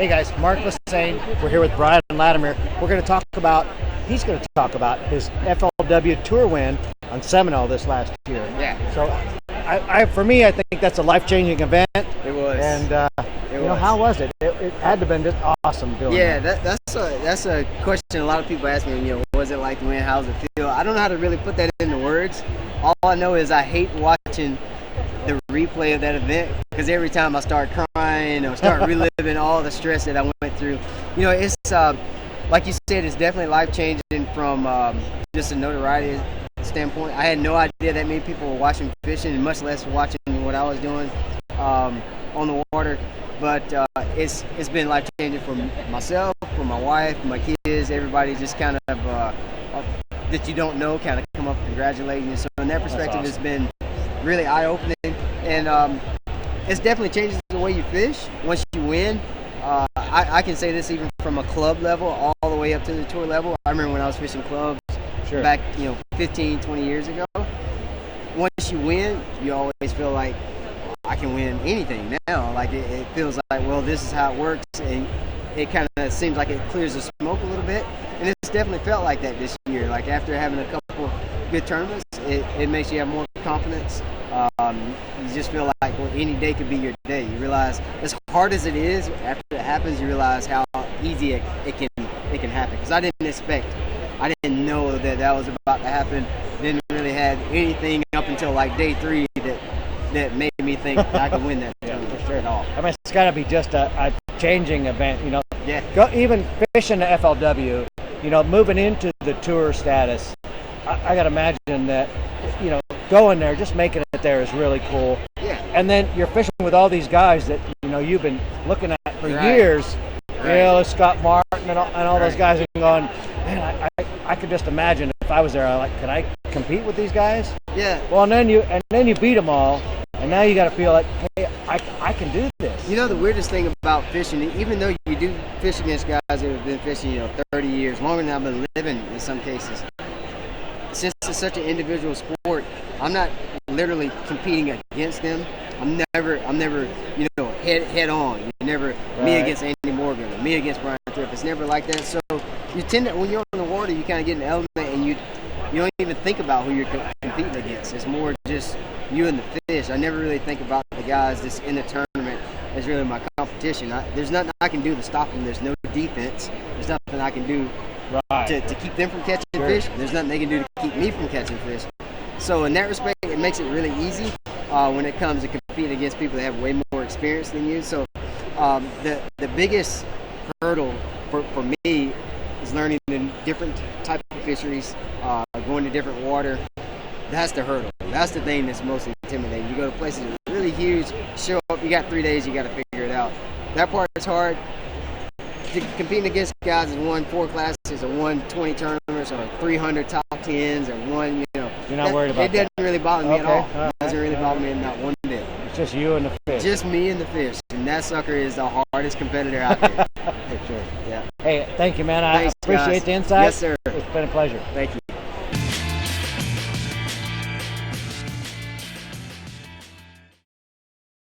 Hey guys, Mark Lassane. We're here with Brian Latimer. He's going to talk about his FLW Tour win on Seminole this last year. Yeah. So, for me, I think that's a life-changing event. It was. And how was it? It had to have been just awesome doing that. Yeah, that's a question a lot of people ask me. What was it like to win? How does it feel? I don't know how to really put that into words. All I know is I hate watching the replay of that event because every time I start crying or start reliving all the stress that I went through, it's like you said, it's definitely life-changing from just a notoriety standpoint. I had no idea that many people were watching fishing, and much less watching what I was doing on the water. But it's been life-changing for myself, for my wife, for my kids, everybody just kind of that you don't know kind of come up congratulating you. So in that perspective, It's been really eye-opening, and it's definitely changes the way you fish once you win. I can say this even from a club level all the way up to the tour level. I remember when I was fishing clubs back 15, 20 years ago. Once you win, you always feel like I can win anything now. Like it feels like, well, this is how it works, and it kind of seems like it clears the smoke a little bit. And it's definitely felt like that this year. Like after having a couple good tournaments, it makes you have more confidence. You just feel like any day could be your day. You realize, as hard as it is, after it happens, you realize how easy it can happen. Because I didn't know that was about to happen. Didn't really have anything up until like day 3 that made me think that I could win that tournament at all. I mean, it's got to be just a changing event, Yeah. Even fishing the FLW, moving into the tour status, I got to imagine that, going there, just making it there is really cool. Yeah. And then you're fishing with all these guys that, you've been looking at for years. Right. Scott Martin and all those guys, and going, man, I could just imagine if I was there, could I compete with these guys? Yeah. Well, and then you beat them all, and now you got to feel like, hey, I can do this. The weirdest thing about fishing, even though you do fish against guys that have been fishing, 30 years, longer than I've been living in some cases, since it's such an individual sport, I'm not literally competing against them. I'm never, head on. You never me against Andy Morgan or me against Brian Thrift. It's never like that. So you tend to, when you're on the water, you kind of get an element, and you don't even think about who you're competing against. It's more just you and the fish. I never really think about the guys that's in the tournament as really my competition. There's nothing I can do to stop them. There's no defense. There's nothing I can do to keep them from catching fish. There's nothing they can do to keep me from catching fish. So in that respect, it makes it really easy when it comes to competing against people that have way more experience than you. So the biggest hurdle for me is learning the different type of fisheries, going to different water. That's the hurdle. That's the thing that's most intimidating. You go to places that are really huge, show up, you got 3 days, you got to figure it out. That part is hard. Competing against guys that won 4 classes or won 20 tournaments or 300 top 10s or won, You're not worried about it. It doesn't really bother me at all. It doesn't really bother me not one bit. It's just you and the fish. Just me and the fish. And that sucker is the hardest competitor out there. For sure. Yeah. Hey, thank you, man. I Thanks, appreciate guys. the insight. Yes, sir. It's been a pleasure. Thank you.